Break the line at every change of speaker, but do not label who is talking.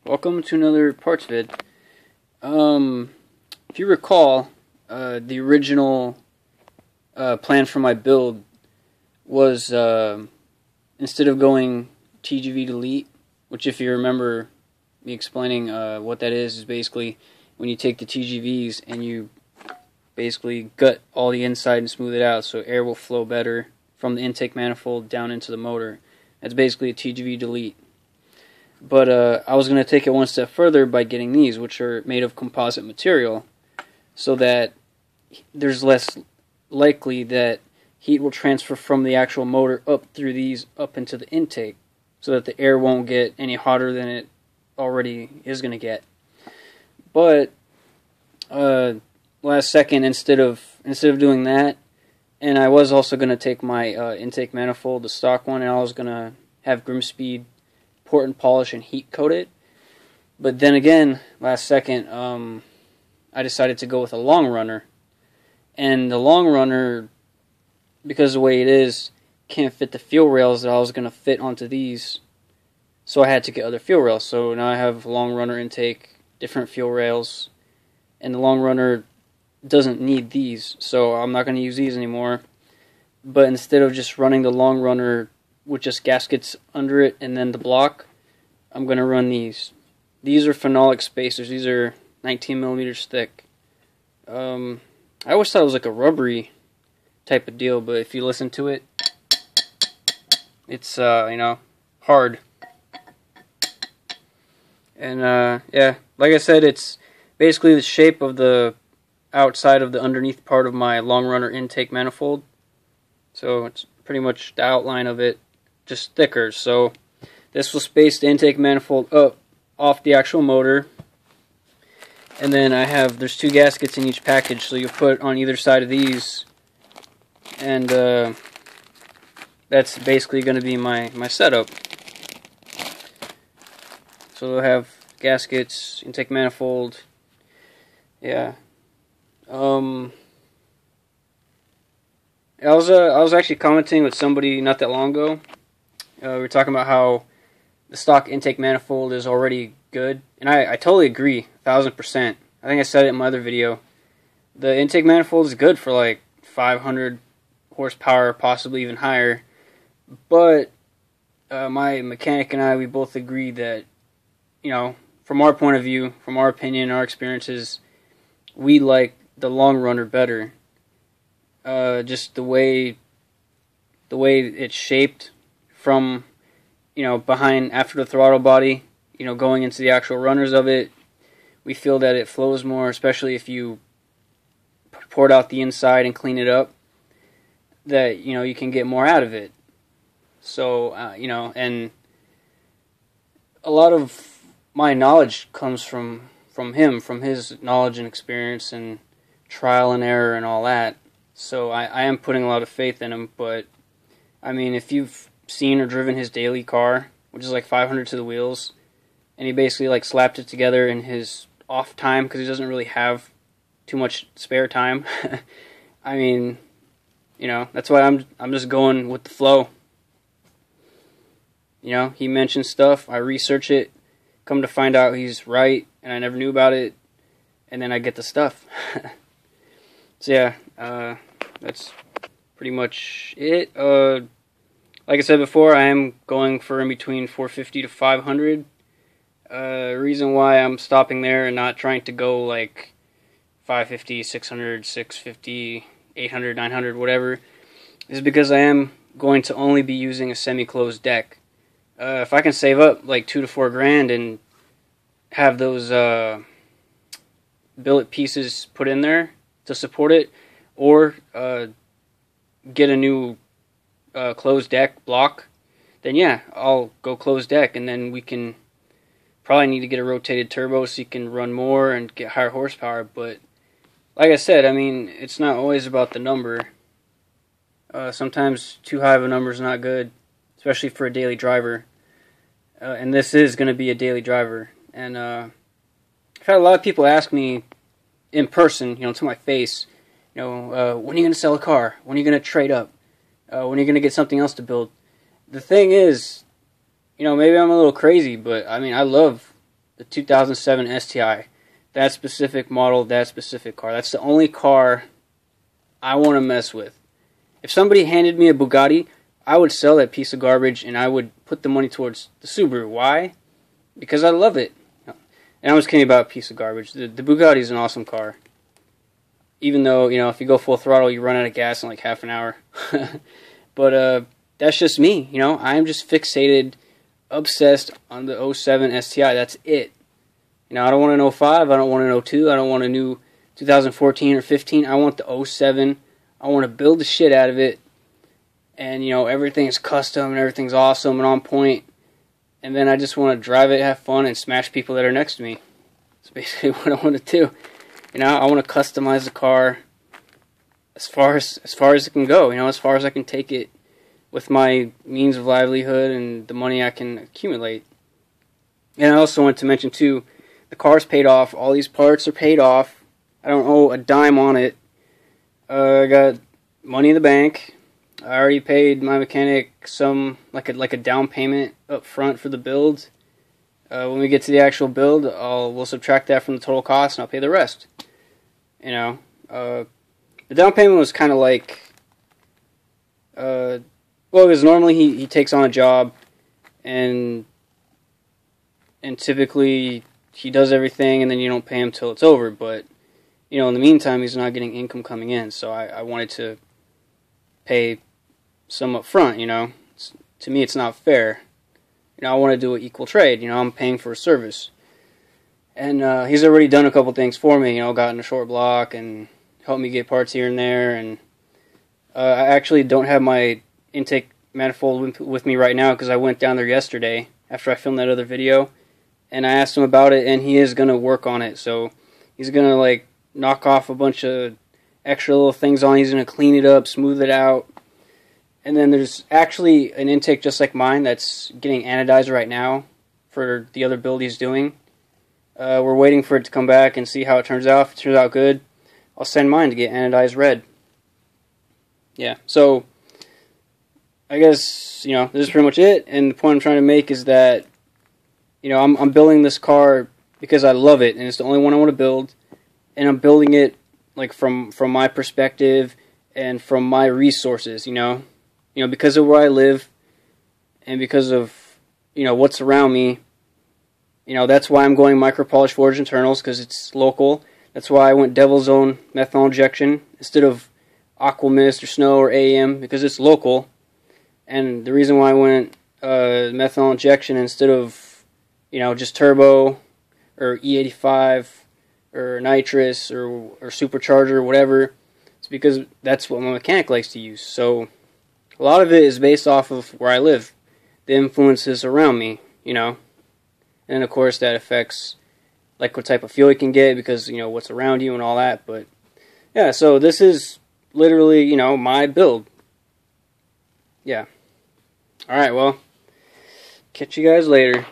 welcome to another parts vid. If you recall, the original plan for my build was instead of going TGV delete, which if you remember me explaining what that is basically when you take the TGVs and you basically gut all the inside and smooth it out so air will flow better from the intake manifold down into the motor. That's basically a TGV delete. But I was going to take it one step further by getting these, which are made of composite material, so that there's less likely that heat will transfer from the actual motor up through these up into the intake, so that the air won't get any hotter than it already is going to get. But last second, instead of doing that, and I was also going to take my intake manifold, the stock one, and I was going to have Grimspeed port and polish and heat coat it. But then again, last second, I decided to go with a long runner. And the long runner, because of the way it is, can't fit the fuel rails that I was going to fit onto these. So I had to get other fuel rails. So now I have long runner intake, different fuel rails, and the long runner doesn't need these. So I'm not going to use these anymore. But instead of just running the long runner with just gaskets under it and then the block, I'm going to run these. These are phenolic spacers. These are 19 millimeters thick. I always thought it was like a rubbery type of deal, but if you listen to it, it's hard. And yeah, like I said, it's basically the shape of the outside of the underneath part of my long runner intake manifold. So it's pretty much the outline of it, just thicker. So this will space the intake manifold up off the actual motor. And then there's two gaskets in each package, so you put on either side of these. And that's basically going to be my setup. So they'll have gaskets, intake manifold. Yeah. I was actually commenting with somebody not that long ago. We were talking about how the stock intake manifold is already good, and I totally agree, 1000%. I think I said it in my other video. The intake manifold is good for like 500 horsepower, possibly even higher. But my mechanic and I, we both agree that, from our point of view, from our opinion, our experiences, we like the long runner better. Just the way it's shaped from, behind after the throttle body, going into the actual runners of it, we feel that it flows more, especially if you pour it out the inside and clean it up, that, you can get more out of it. So, and a lot of my knowledge comes from him, from his knowledge and experience and trial and error and all that. So I am putting a lot of faith in him, but I mean, if you've seen or driven his daily car, which is like 500 to the wheels, and he basically like slapped it together in his off time because he doesn't really have too much spare time. I mean, that's why I'm just going with the flow. He mentions stuff, I research it, come to find out he's right, and I never knew about it, and then I get the stuff. So yeah, that's pretty much it. Like I said before, I am going for in between 450 to 500. Reason why I'm stopping there and not trying to go like 550, 600, 650, 800, 900, whatever, is because I am going to only be using a semi-closed deck. If I can save up like $2 to $4 grand and have those billet pieces put in there to support it, or get a new closed deck block, then yeah, I'll go closed deck, and then we can probably need to get a rotated turbo so you can run more and get higher horsepower. But like I said, I mean, it's not always about the number. Sometimes too high of a number is not good, especially for a daily driver. And this is going to be a daily driver. And I've had a lot of people ask me in person, to my face, when are you going to sell a car? When are you going to trade up? When are you going to get something else to build? The thing is, maybe I'm a little crazy, but I mean, I love the 2007 STI. That specific model, that specific car. That's the only car I want to mess with. If somebody handed me a Bugatti, I would sell that piece of garbage and I would put the money towards the Subaru. Why? Because I love it. And I was kidding about a piece of garbage. The Bugatti is an awesome car. Even though, you know, if you go full throttle, you run out of gas in like half an hour. But that's just me, you know. I'm just fixated, obsessed on the 07 STI. That's it. You know, I don't want an 05, I don't want an 02, I don't want a new 2014 or 15. I want the 07. I want to build the shit out of it. And, you know, everything's custom and everything's awesome and on point. And then I just want to drive it, have fun, and smash people that are next to me. That's basically what I want to do. You know, I want to customize the car as far as it can go. You know, as far as I can take it with my means of livelihood and the money I can accumulate. And I also want to mention, too, the car's paid off. All these parts are paid off. I don't owe a dime on it. I got money in the bank. I already paid my mechanic some, like a down payment up front for the build. When we get to the actual build, we'll subtract that from the total cost and I'll pay the rest. You know, the down payment was kind of like, well, because normally he takes on a job and typically he does everything and then you don't pay him till it's over. But, you know, in the meantime, he's not getting income coming in. So I wanted to pay some up front, you know. To me, it's not fair. You know, I want to do an equal trade. You know, I'm paying for a service. And he's already done a couple things for me, you know, gotten a short block and helped me get parts here and there. And I actually don't have my intake manifold with me right now because I went down there yesterday after I filmed that other video. And I asked him about it, and he is going to work on it. So he's going to, like, knock off a bunch of extra little things on. He's going to clean it up, smooth it out. And then there's actually an intake just like mine that's getting anodized right now for the other build he's doing. We're waiting for it to come back and see how it turns out. If it turns out good, I'll send mine to get anodized red. Yeah, so I guess, you know, this is pretty much it. And the point I'm trying to make is that, you know, I'm building this car because I love it, and it's the only one I want to build. And I'm building it, like, from my perspective and from my resources, you know. You know, because of where I live and because of, you know, what's around me. You know, that's why I'm going micro-polished forged internals, because it's local. That's why I went Devil's Own methanol injection instead of Aqua Mist or Snow or AM, because it's local. And the reason why I went methanol injection instead of, you know, just turbo or E85 or nitrous or supercharger or whatever, it's because that's what my mechanic likes to use. So a lot of it is based off of where I live, the influences around me, you know. And of course that affects like what type of fuel you can get because, you know, what's around you and all that. But yeah, so this is literally, you know, my build. Yeah. Alright, well, catch you guys later.